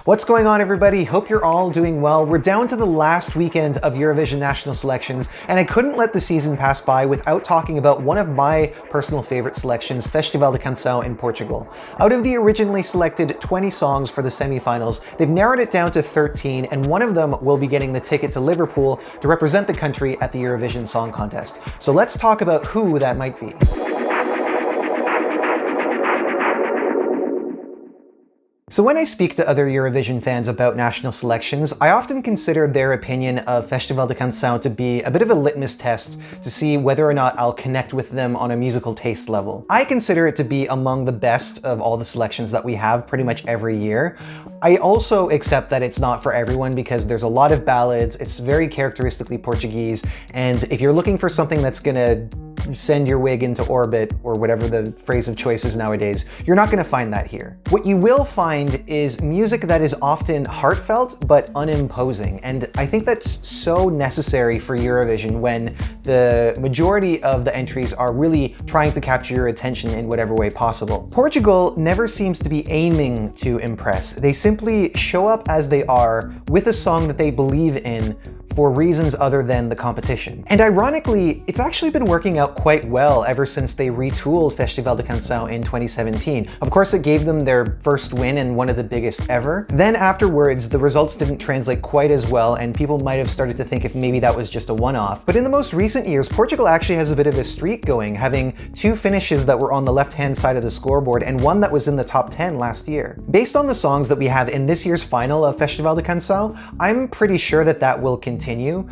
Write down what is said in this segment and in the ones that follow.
What's going on, everybody? Hope you're all doing well. We're down to the last weekend of Eurovision national selections, and I couldn't let the season pass by without talking about one of my personal favorite selections, Festival da Canção in Portugal. Out of the originally selected 20 songs for the semi-finals, they've narrowed it down to 13, and one of them will be getting the ticket to Liverpool to represent the country at the Eurovision Song Contest. So let's talk about who that might be. So when I speak to other Eurovision fans about national selections, I often consider their opinion of Festival da Canção to be a bit of a litmus test to see whether or not I'll connect with them on a musical taste level. I consider it to be among the best of all the selections that we have pretty much every year. I also accept that it's not for everyone because there's a lot of ballads, it's very characteristically Portuguese, and if you're looking for something that's gonna send your wig into orbit, or whatever the phrase of choice is nowadays, you're not gonna find that here. What you will find is music that is often heartfelt but unimposing, and I think that's so necessary for Eurovision when the majority of the entries are really trying to capture your attention in whatever way possible. Portugal never seems to be aiming to impress. They simply show up as they are with a song that they believe in for reasons other than the competition. And ironically, it's actually been working out quite well ever since they retooled Festival da Canção in 2017. Of course, it gave them their first win and one of the biggest ever. Then afterwards, the results didn't translate quite as well, and people might have started to think if maybe that was just a one-off. But in the most recent years, Portugal actually has a bit of a streak going, having 2 finishes that were on the left-hand side of the scoreboard and one that was in the top 10 last year. Based on the songs that we have in this year's final of Festival da Canção, I'm pretty sure that that will continue.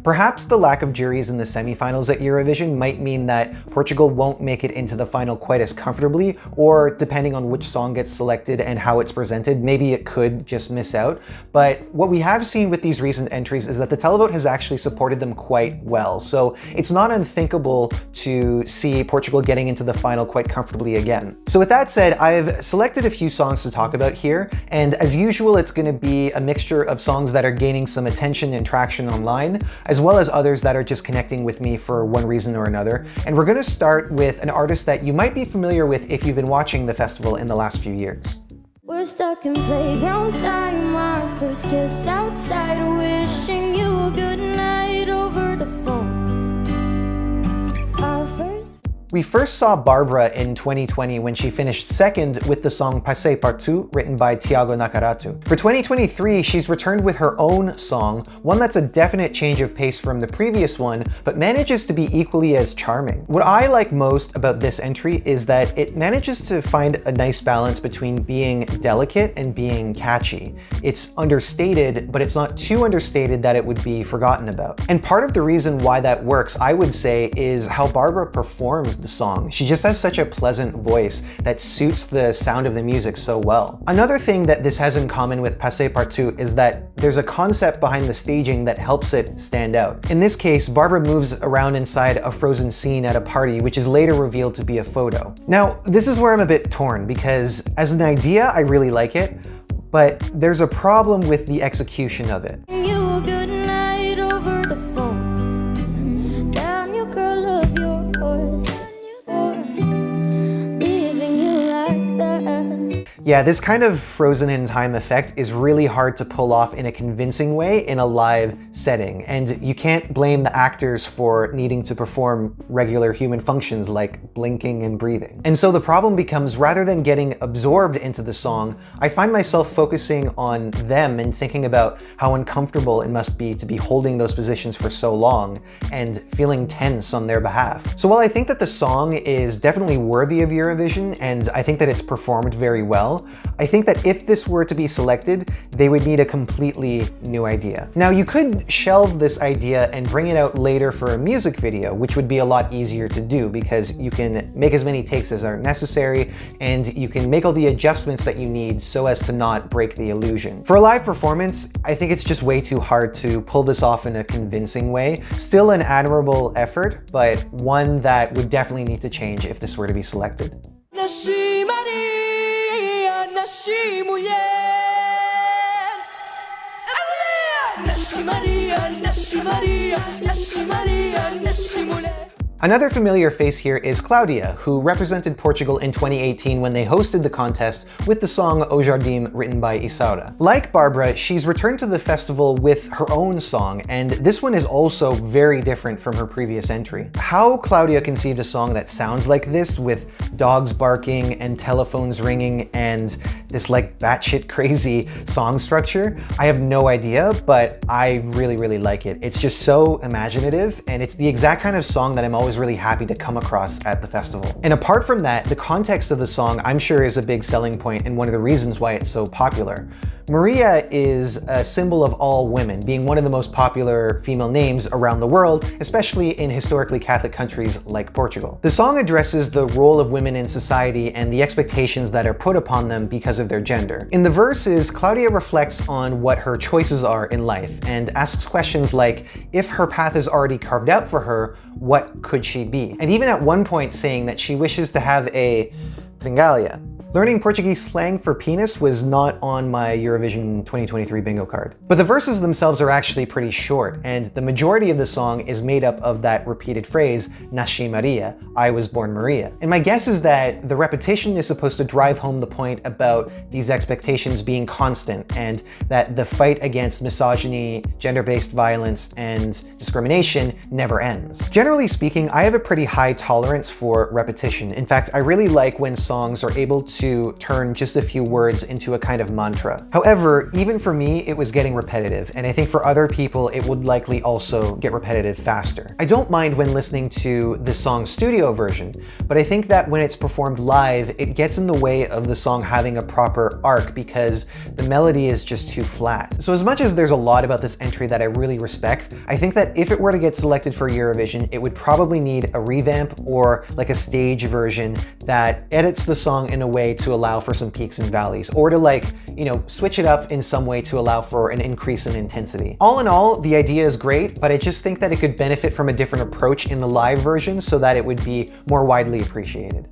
Perhaps the lack of juries in the semi-finals at Eurovision might mean that Portugal won't make it into the final quite as comfortably, or depending on which song gets selected and how it's presented, maybe it could just miss out. But what we have seen with these recent entries is that the televote has actually supported them quite well. So it's not unthinkable to see Portugal getting into the final quite comfortably again. So with that said, I've selected a few songs to talk about here, and as usual, it's going to be a mixture of songs that are gaining some attention and traction online, as well as others that are just connecting with me for one reason or another. And we're going to start with an artist that you might be familiar with if you've been watching the festival in the last few years. We're stuck in playground time, our first kiss outside, wishing you a good night over the phone. We first saw Barbara in 2020 when she finished second with the song Passei Partout, written by Tiago Nacaratu. For 2023, she's returned with her own song, one that's a definite change of pace from the previous one, but manages to be equally as charming. What I like most about this entry is that it manages to find a nice balance between being delicate and being catchy. It's understated, but it's not too understated that it would be forgotten about. And part of the reason why that works, I would say, is how Barbara performs the song. She just has such a pleasant voice that suits the sound of the music so well. Another thing that this has in common with Passei Partout is that there's a concept behind the staging that helps it stand out. In this case, Barbara moves around inside a frozen scene at a party, which is later revealed to be a photo. Now, this is where I'm a bit torn, because as an idea, I really like it, but there's a problem with the execution of it. You a good night over the phone. Down your curl of yours. Yeah, this kind of frozen in time effect is really hard to pull off in a convincing way in a live setting, and you can't blame the actors for needing to perform regular human functions like blinking and breathing. And so the problem becomes, rather than getting absorbed into the song, I find myself focusing on them and thinking about how uncomfortable it must be to be holding those positions for so long and feeling tense on their behalf. So while I think that the song is definitely worthy of Eurovision, and I think that it's performed very well, I think that if this were to be selected, they would need a completely new idea. Now, you could shelve this idea and bring it out later for a music video, which would be a lot easier to do because you can make as many takes as are necessary, and you can make all the adjustments that you need so as to not break the illusion. For a live performance, I think it's just way too hard to pull this off in a convincing way. Still an admirable effort, but one that would definitely need to change if this were to be selected. Nasci Maria, nasci mulher. Nasci Maria, nasci Maria, nasci Maria, nasci mulher. Another familiar face here is Cláudia, who represented Portugal in 2018 when they hosted the contest with the song O Jardim written by Isaura. Like Bárbara, she's returned to the festival with her own song, and this one is also very different from her previous entry. How Cláudia conceived a song that sounds like this, with dogs barking and telephones ringing and this like batshit crazy song structure, I have no idea, but I really like it. It's just so imaginative, and it's the exact kind of song that I'm always really happy to come across at the festival. And apart from that, the context of the song I'm sure is a big selling point and one of the reasons why it's so popular. Maria is a symbol of all women, being one of the most popular female names around the world, especially in historically Catholic countries like Portugal. The song addresses the role of women in society and the expectations that are put upon them because of their gender. In the verses, Cláudia reflects on what her choices are in life and asks questions like, if her path is already carved out for her, what could she be? And even at one point saying that she wishes to have a Tringalha. Learning Portuguese slang for penis was not on my Eurovision 2023 bingo card. But the verses themselves are actually pretty short, and the majority of the song is made up of that repeated phrase, Nasci Maria, I was born Maria. And my guess is that the repetition is supposed to drive home the point about these expectations being constant, and that the fight against misogyny, gender-based violence, and discrimination never ends. Generally speaking, I have a pretty high tolerance for repetition. In fact, I really like when songs are able to turn just a few words into a kind of mantra. However, even for me, it was getting repetitive, and I think for other people, it would likely also get repetitive faster. I don't mind when listening to the song's studio version, but I think that when it's performed live, it gets in the way of the song having a proper arc because the melody is just too flat. So as much as there's a lot about this entry that I really respect, I think that if it were to get selected for Eurovision, it would probably need a revamp or like a stage version that edits the song in a way to allow for some peaks and valleys, or to like, you know, switch it up in some way to allow for an increase in intensity. All in all, the idea is great, but I just think that it could benefit from a different approach in the live version so that it would be more widely appreciated.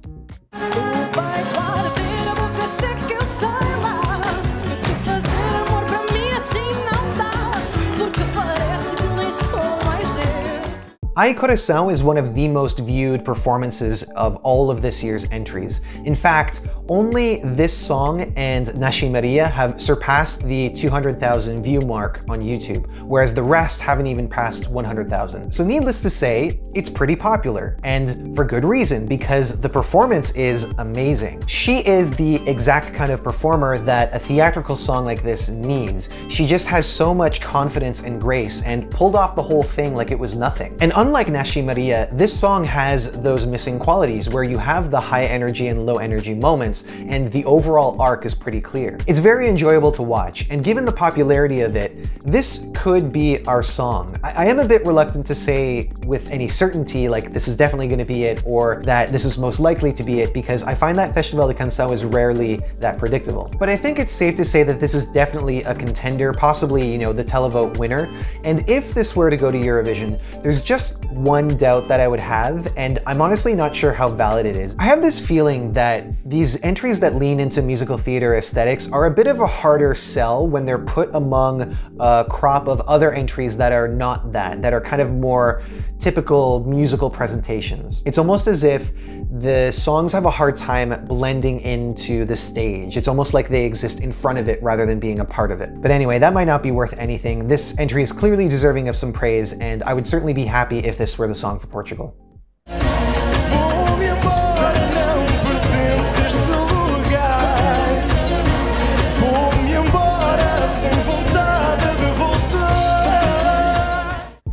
Ai Coração is one of the most viewed performances of all of this year's entries. In fact, only this song and Nasci Maria have surpassed the 200,000 view mark on YouTube, whereas the rest haven't even passed 100,000. So needless to say, it's pretty popular, and for good reason, because the performance is amazing. She is the exact kind of performer that a theatrical song like this needs. She just has so much confidence and grace and pulled off the whole thing like it was nothing. And unlike Nasci Maria, this song has those missing qualities where you have the high energy and low energy moments, and the overall arc is pretty clear. It's very enjoyable to watch, and given the popularity of it, this could be our song. I am a bit reluctant to say with any certainty like this is definitely going to be it or that this is most likely to be it, because I find that Festival da Canção is rarely that predictable. But I think it's safe to say that this is definitely a contender, possibly, you know, the televote winner. And if this were to go to Eurovision, there's just one doubt that I would have, and I'm honestly not sure how valid it is. I have this feeling that these entries that lean into musical theater aesthetics are a bit of a harder sell when they're put among a crop of other entries that are not that are kind of more typical musical presentations. It's almost as if the songs have a hard time blending into the stage. It's almost like they exist in front of it rather than being a part of it. But anyway, that might not be worth anything. This entry is clearly deserving of some praise, and I would certainly be happy if this were the song for Portugal.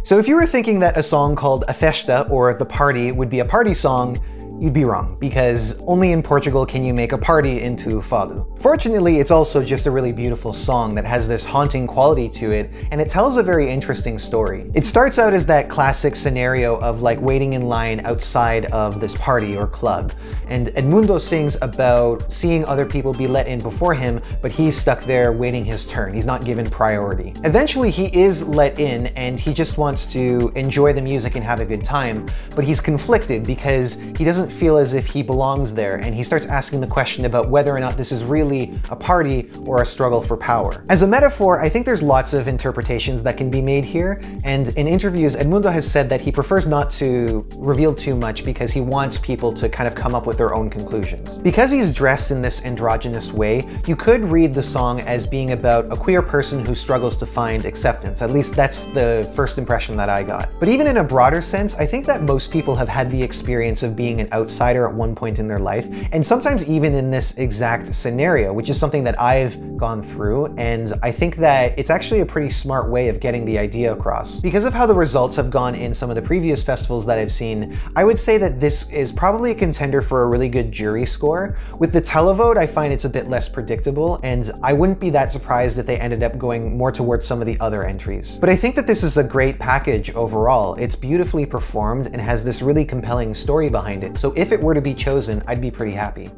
So if you were thinking that a song called A Festa, or The Party, would be a party song, you'd be wrong, because only in Portugal can you make a party into fado. Fortunately, it's also just a really beautiful song that has this haunting quality to it, and it tells a very interesting story. It starts out as that classic scenario of like waiting in line outside of this party or club, and Edmundo sings about seeing other people be let in before him, but he's stuck there waiting his turn. He's not given priority. Eventually, he is let in, and he just wants to enjoy the music and have a good time, but he's conflicted because he doesn't doesn't feel as if he belongs there, and he starts asking the question about whether or not this is really a party or a struggle for power. As a metaphor, I think there's lots of interpretations that can be made here, and in interviews, Edmundo has said that he prefers not to reveal too much because he wants people to kind of come up with their own conclusions. Because he's dressed in this androgynous way, you could read the song as being about a queer person who struggles to find acceptance. At least that's the first impression that I got. But even in a broader sense, I think that most people have had the experience of being an outsider at one point in their life, and sometimes even in this exact scenario, which is something that I've gone through, and I think that it's actually a pretty smart way of getting the idea across. Because of how the results have gone in some of the previous festivals that I've seen, I would say that this is probably a contender for a really good jury score. With the televote, I find it's a bit less predictable, and I wouldn't be that surprised if they ended up going more towards some of the other entries. But I think that this is a great package overall. It's beautifully performed and has this really compelling story behind it, so if it were to be chosen, I'd be pretty happy.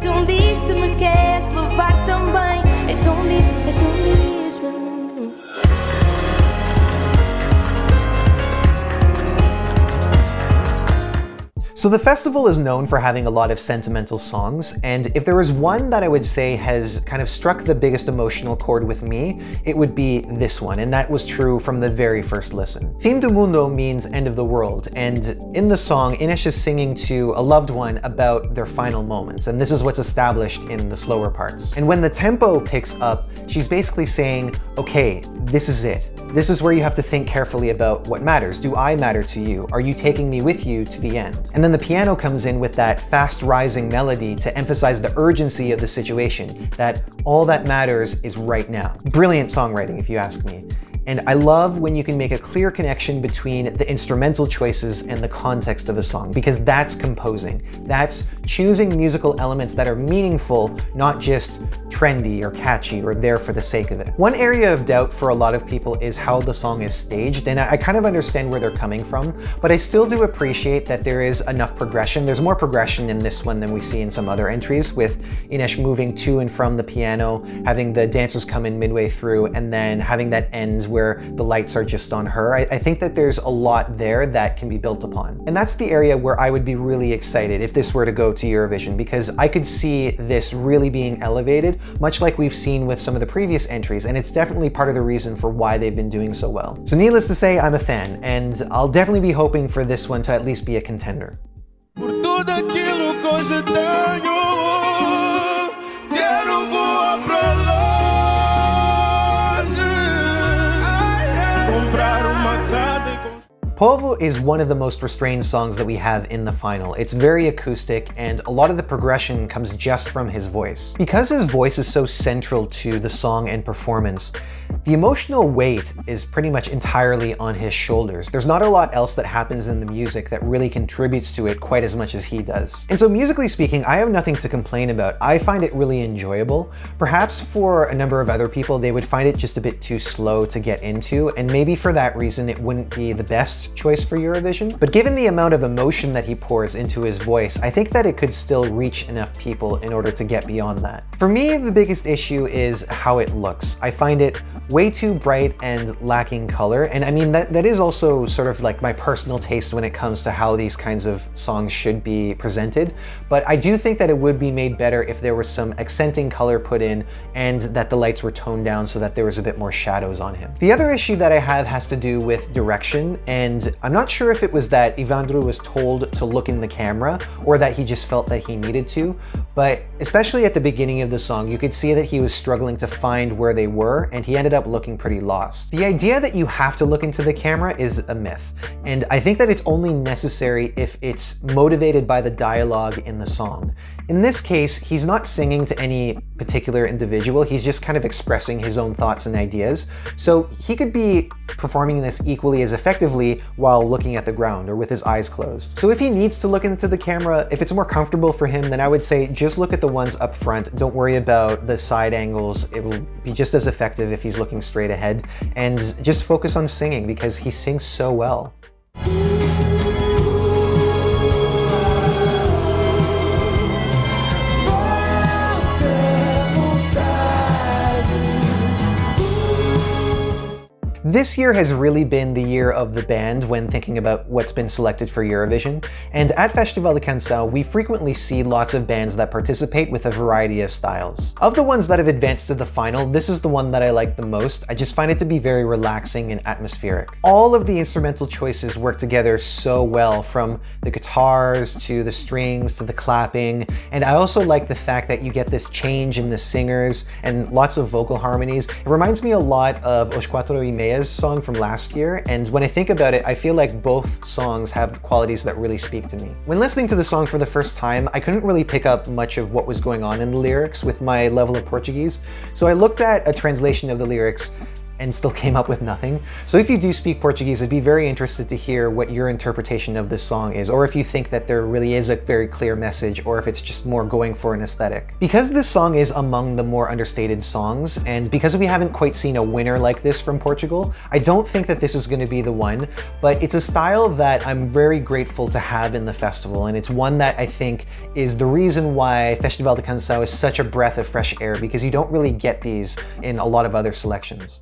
Tão diz se me queres levar também. É tão diz mesmo. So the festival is known for having a lot of sentimental songs, and if there was one that I would say has kind of struck the biggest emotional chord with me, it would be this one, and that was true from the very first listen. Fim do Mundo means end of the world, and in the song, Inês is singing to a loved one about their final moments, and this is what's established in the slower parts. And when the tempo picks up, she's basically saying, okay, this is it. This is where you have to think carefully about what matters. Do I matter to you? Are you taking me with you to the end? And then the piano comes in with that fast rising melody to emphasize the urgency of the situation, that all that matters is right now. Brilliant songwriting, if you ask me. And I love when you can make a clear connection between the instrumental choices and the context of a song, because that's composing. That's choosing musical elements that are meaningful, not just trendy or catchy or there for the sake of it. One area of doubt for a lot of people is how the song is staged, and I kind of understand where they're coming from, but I still do appreciate that there is enough progression. There's more progression in this one than we see in some other entries, with Inês moving to and from the piano, having the dancers come in midway through, and then having that end where the lights are just on her. I think that there's a lot there that can be built upon. And that's the area where I would be really excited if this were to go to Eurovision, because I could see this really being elevated, much like we've seen with some of the previous entries, and it's definitely part of the reason for why they've been doing so well. So needless to say, I'm a fan, and I'll definitely be hoping for this one to at least be a contender. Por tudo aquilo que hoje tenho, quero voar pra longe, comprar uma casa e Povo is one of the most restrained songs that we have in the final. It's very acoustic, and a lot of the progression comes just from his voice. Because his voice is so central to the song and performance, the emotional weight is pretty much entirely on his shoulders. There's not a lot else that happens in the music that really contributes to it quite as much as he does. And so musically speaking, I have nothing to complain about. I find it really enjoyable. Perhaps for a number of other people, they would find it just a bit too slow to get into, and maybe for that reason it wouldn't be the best choice for Eurovision. But given the amount of emotion that he pours into his voice, I think that it could still reach enough people in order to get beyond that. For me, the biggest issue is how it looks. I find it way too bright and lacking color, and I mean that is also sort of like my personal taste when it comes to how these kinds of songs should be presented, but I do think that it would be made better if there was some accenting color put in and that the lights were toned down so that there was a bit more shadows on him. The other issue that I have has to do with direction, and I'm not sure if it was that Evandro was told to look in the camera or that he just felt that he needed to, but especially at the beginning of the song, you could see that he was struggling to find where they were, and he ended up looking pretty lost. The idea that you have to look into the camera is a myth, and I think that it's only necessary if it's motivated by the dialogue in the song. In this case, he's not singing to any particular individual, he's just kind of expressing his own thoughts and ideas, so he could be performing this equally as effectively while looking at the ground or with his eyes closed. So if he needs to look into the camera, if it's more comfortable for him, then I would say just look at the ones up front. Don't worry about the side angles. It will be just as effective if he's looking straight ahead, and just focus on singing because he sings so well. This year has really been the year of the band when thinking about what's been selected for Eurovision, and at Festival de Canção, we frequently see lots of bands that participate with a variety of styles. Of the ones that have advanced to the final, this is the one that I like the most. I just find it to be very relaxing and atmospheric. All of the instrumental choices work together so well, from the guitars to the strings to the clapping, and I also like the fact that you get this change in the singers and lots of vocal harmonies. It reminds me a lot of Os Quatro e Meia's song from last year, and when I think about it, I feel like both songs have qualities that really speak to me. When listening to the song for the first time, I couldn't really pick up much of what was going on in the lyrics with my level of Portuguese, so I looked at a translation of the lyrics and still came up with nothing. So if you do speak Portuguese, I'd be very interested to hear what your interpretation of this song is, or if you think that there really is a very clear message, or if it's just more going for an aesthetic. Because this song is among the more understated songs, and because we haven't quite seen a winner like this from Portugal, I don't think that this is going to be the one, but it's a style that I'm very grateful to have in the festival, and it's one that I think is the reason why Festival de Canção is such a breath of fresh air, because you don't really get these in a lot of other selections.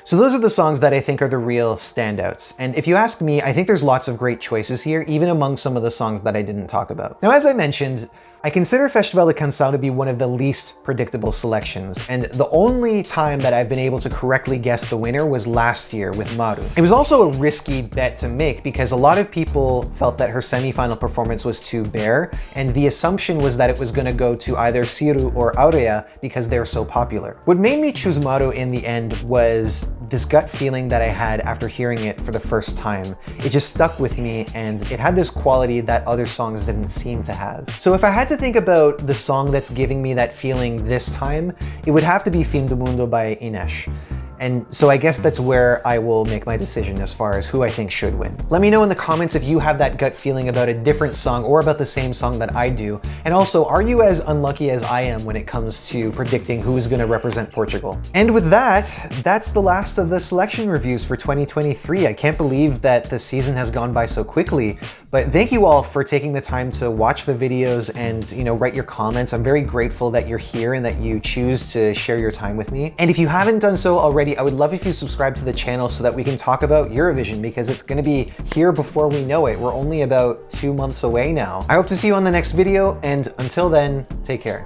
So those are the songs that I think are the real standouts. And if you ask me, I think there's lots of great choices here, even among some of the songs that I didn't talk about. Now, as I mentioned, I consider Festival de Canção to be one of the least predictable selections, and the only time that I've been able to correctly guess the winner was last year with Maru. It was also a risky bet to make because a lot of people felt that her semi-final performance was too bare, and the assumption was that it was going to go to either Ciro or Aurea because they're so popular. What made me choose Maru in the end was this gut feeling that I had after hearing it for the first time. It just stuck with me, and it had this quality that other songs didn't seem to have. So if I had to think about the song that's giving me that feeling this time, it would have to be Fim do Mundo by Inês. And so I guess that's where I will make my decision as far as who I think should win. Let me know in the comments if you have that gut feeling about a different song or about the same song that I do. And also, are you as unlucky as I am when it comes to predicting who is going to represent Portugal? And with that, that's the last of the selection reviews for 2023. I can't believe that the season has gone by so quickly. But thank you all for taking the time to watch the videos and, write your comments. I'm very grateful that you're here and that you choose to share your time with me. And if you haven't done so already, I would love if you subscribe to the channel so that we can talk about Eurovision, because it's going to be here before we know it. We're only about 2 months away now. I hope to see you on the next video, and until then, take care.